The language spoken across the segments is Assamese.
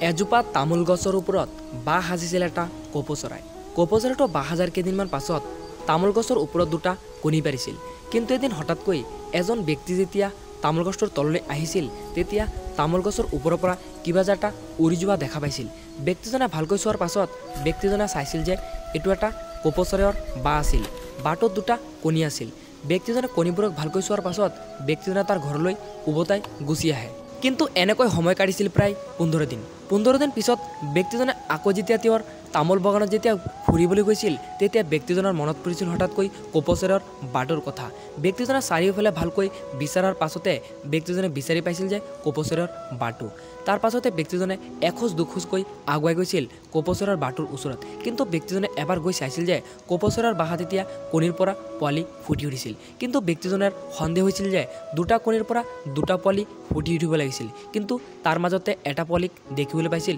এজোপা তামোল গছৰ ওপৰত বাহ সাজিছিল এটা কপৌ চৰাই। কপৌ চৰাইটো বাহ সাজাৰ কেইদিনমান পাছত তামোল গছৰ ওপৰত দুটা কণী পাৰিছিল। কিন্তু এদিন হঠাৎকৈ এজন ব্যক্তি যেতিয়া তামোল গছটোৰ তললৈ আহিছিল তেতিয়া তামোল গছৰ ওপৰৰ পৰা কিবা এটা উৰি যোৱা দেখা পাইছিল। ব্যক্তিজনে ভালকৈ চোৱাৰ পাছত ব্যক্তিজনে চাইছিল যে এইটো এটা কপৌ চৰাইৰ বাহ আছিল। বাহটোত দুটা কণী আছিল। ব্যক্তিজনে কণীবোৰক ভালকৈ চোৱাৰ পাছত ব্যক্তিজনে তাৰ ঘৰলৈ উভতাই গুচি আহে। কিন্তু এনেকৈ সময় কাটিছিল প্ৰায় 15 দিন। 15 দিন পিছত ব্যক্তিজনে আকৌ যেতিয়া তেওঁৰ তামোল বাগানত যেতিয়া ফুৰিবলৈ গৈছিল তেতিয়া ব্যক্তিজনৰ মনত পৰিছিল হঠাৎকৈ কপৌ চৰাইৰ বাহটোৰ কথা। ব্যক্তিজনে চাৰিওফালে ভালকৈ বিচাৰাৰ পাছতে ব্যক্তিজনে বিচাৰি পাইছিল যে কপৌ চৰাইৰ বাহটো। তাৰ পাছতে ব্যক্তিজনে এখোজ দুখোজকৈ আগুৱাই গৈছিল কপৌ চৰাইৰ বাহটোৰ ওচৰত। কিন্তু ব্যক্তিজনে এবাৰ গৈ চাইছিল যে কপৌ চৰাইৰ বাহত এতিয়া কণীৰ পৰা পোৱালি ফুটি উঠিছিল। কিন্তু ব্যক্তিজনৰ সন্দেহ হৈছিল যে দুটা কণীৰ পৰা দুটা পোৱালি ফুটি উঠিব লাগিছিল। কিন্তু তাৰ মাজতে এটা পোৱালিক দেখিবলৈ পাইছিল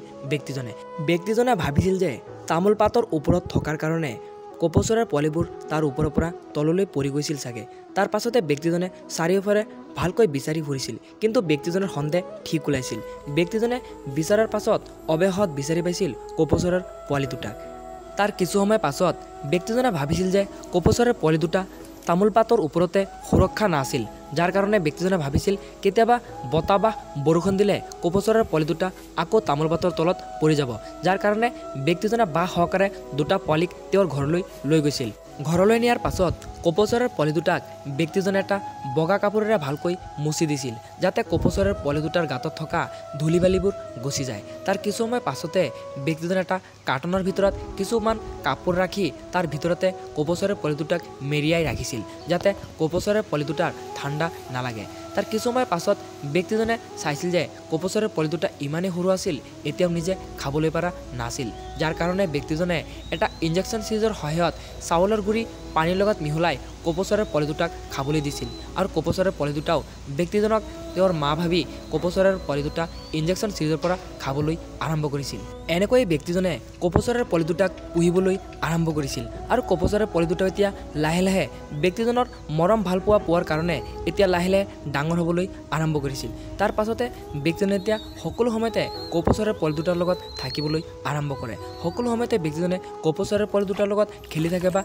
ব্যক্তিজনে ভাবিছিল যে তামোল পাতৰ ওপৰত থকাৰ কাৰণে কপৌ চৰাইৰ পোৱালিবোৰ তাৰ ওপৰৰ পৰা তললৈ পৰি গৈছিল চাগে। তাৰ পাছতে ব্যক্তিজনে চাৰিওফালে ভালকৈ বিচাৰি ফুৰিছিল। কিন্তু ব্যক্তিজনৰ সন্দেহ ঠিক ওলাইছিল। ব্যক্তিজনে বিচাৰাৰ পাছত অৱশেষত বিচাৰি পাইছিল কপৌ চৰাইৰ পোৱালি দুটাক। তাৰ কিছু সময় পাছত ব্যক্তিজনে ভাবিছিল যে কপৌ চৰাইৰ পোৱালি দুটা তামোল পাতৰ ওপৰতে সুৰক্ষা নাছিল, যাৰ কাৰণে ব্যক্তিজনে ভাবিছিল কেতিয়াবা বতাহ বা বৰষুণ দিলে কপৌ চৰাইৰ পোৱালি দুটা আকৌ তামোল পাতৰ তলত পৰি যাব। যাৰ কাৰণে ব্যক্তিজনে বাহ সহকাৰে দুটা পোৱালিক তেওঁৰ ঘৰলৈ লৈ গৈছিল। ঘৰলৈ নিয়াৰ পাছত কপৌ চৰাইৰ পোৱালি দুটাক ব্যক্তিজনে এটা বগা কাপোৰেৰে ভালকৈ মুচি দিছিল, যাতে কপৌ চৰাইৰ পোৱালি দুটাৰ গাঁতত থকা ধূলি বালিবোৰ গুচি যায়। তাৰ কিছু সময় পাছতে ব্যক্তিজনে এটা কাৰ্টনৰ ভিতৰত কিছুমান কাপোৰ ৰাখি তাৰ ভিতৰতে কপৌ চৰাইৰ পোৱালি দুটাক মেৰিয়াই ৰাখিছিল, যাতে কপৌ চৰাইৰ পোৱালি দুটাৰ ঠাণ্ডা নালাগে। তাৰ কিছু সময় পাছত ব্যক্তিজনে চাইছিল যে কপৌ চৰাইৰ পোৱালি দুটা ইমানেই সৰু আছিল এতিয়াও নিজে খাবলৈ পৰা নাছিল। যাৰ কাৰণে ব্যক্তিজনে এটা ইনজেকশ্যন চিৰিজৰ সহায়ত চাউলৰ গুড়ি পানীৰ লগত মিহলাই কপৌ চৰাইৰ পোৱালি দুটাক খাবলৈ দিছিল। আৰু কপৌ চৰাইৰ পোৱালি দুটাও ব্যক্তিজনক তেওঁৰ মা ভাবি কপৌ চৰাইৰ পোৱালি দুটা ইনজেকশ্যন চিৰিজৰ পৰা খাবলৈ আৰম্ভ কৰিছিল। এনেকৈয়ে ব্যক্তিজনে কপৌ চৰাইৰ পোৱালি দুটাক পুহিবলৈ আৰম্ভ কৰিছিল। আৰু কপৌ চৰাইৰ পোৱালি দুটা এতিয়া লাহে লাহে ব্যক্তিজনৰ মৰম ভাল পোৱাৰ কাৰণে এতিয়া লাহে লাহে ডাঙৰ হ'বলৈ আৰম্ভ কৰিছিল। তাৰ পাছতে ব্যক্তিজনে এতিয়া সকলো সময়তে কপৌ চৰাইৰ পোৱালি দুটাৰ লগত থাকিবলৈ আৰম্ভ কৰে। সকলো সময়তে ব্যক্তিজনে কপৌ চৰাইৰ পোৱালি দুটাৰ লগত খেলি থাকে বা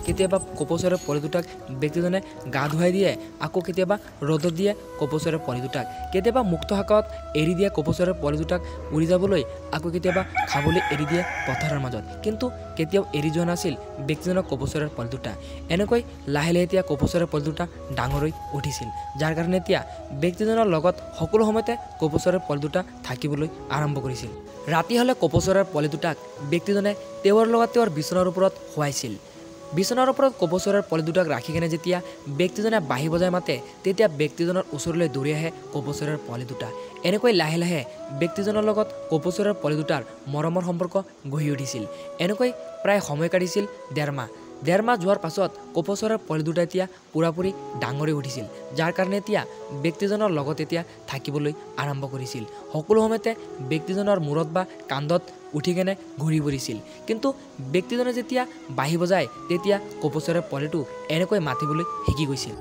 কেতিয়াবা কপৌ চৰাইৰ পোৱালি দুটাক ব্যক্তিজনে গা ধুৱাই দিয়ে, আকৌ কেতিয়াবা ৰ'দত দিয়ে কপৌ চৰাইৰ পোৱালি দুটাক, কেতিয়াবা মুক্ত শাকত এৰি দিয়ে কপৌ চৰাইৰ পোৱালি দুটাক উৰি যাবলৈ, আকৌ কেতিয়াবা খাবলৈ এৰি দিয়ে পথাৰৰ মাজত। কিন্তু কেতিয়াও এৰি যোৱা নাছিল ব্যক্তিজনক কপৌ চৰাইৰ পোৱালি দুটা। এনেকৈ লাহে লাহে এতিয়া কপৌ চৰাইৰ পোৱালি দুটা ডাঙৰ হৈ উঠিছিল, যাৰ কাৰণে এতিয়া ব্যক্তিজনৰ লগত সকলো সময়তে কপৌ চৰাইৰ পোৱালি দুটা থাকিবলৈ আৰম্ভ কৰিছিল। ৰাতি হ'লে কপৌ চৰাইৰ পোৱালি দুটাক ব্যক্তিজনে তেওঁৰ লগত তেওঁৰ বিচনাৰ ওপৰত শুৱাইছিল। বিচনাৰ ওপৰত কপৌ চৰাইৰ পোৱালি দুটাক ৰাখি কেনে যেতিয়া ব্যক্তিজনে বাঁহী বজাই মাতে তেতিয়া ব্যক্তিজনৰ ওচৰলৈ দৌৰি আহে কপৌ চৰাইৰ পোৱালি দুটা। এনেকৈ লাহে লাহে ব্যক্তিজনৰ লগত কপৌ চৰাইৰ পোৱালি দুটাৰ মৰমৰ সম্পৰ্ক গঢ়ি উঠিছিল। এনেকৈ প্ৰায় সময় কাটিছিল 1.5 মাহ। 1.5 মাহ যোৱাৰ পাছত কপৌ চৰাইৰ পোৱালি দুটা এতিয়া পুৰাপুৰি ডাঙৰ হৈ উঠিছিল, যাৰ কাৰণে এতিয়া ব্যক্তিজনৰ লগত এতিয়া থাকিবলৈ আৰম্ভ কৰিছিল। সকলো সময়তে ব্যক্তিজনৰ মূৰত বা কান্ধত উঠি কেনে ঘূৰি ফুৰিছিল। কিন্তু ব্যক্তিজনে যেতিয়া বাঁহী বজায় তেতিয়া কপৌ চৰাইৰ পোৱালিটো এনেকৈ মাতিবলৈ শিকি গৈছিল।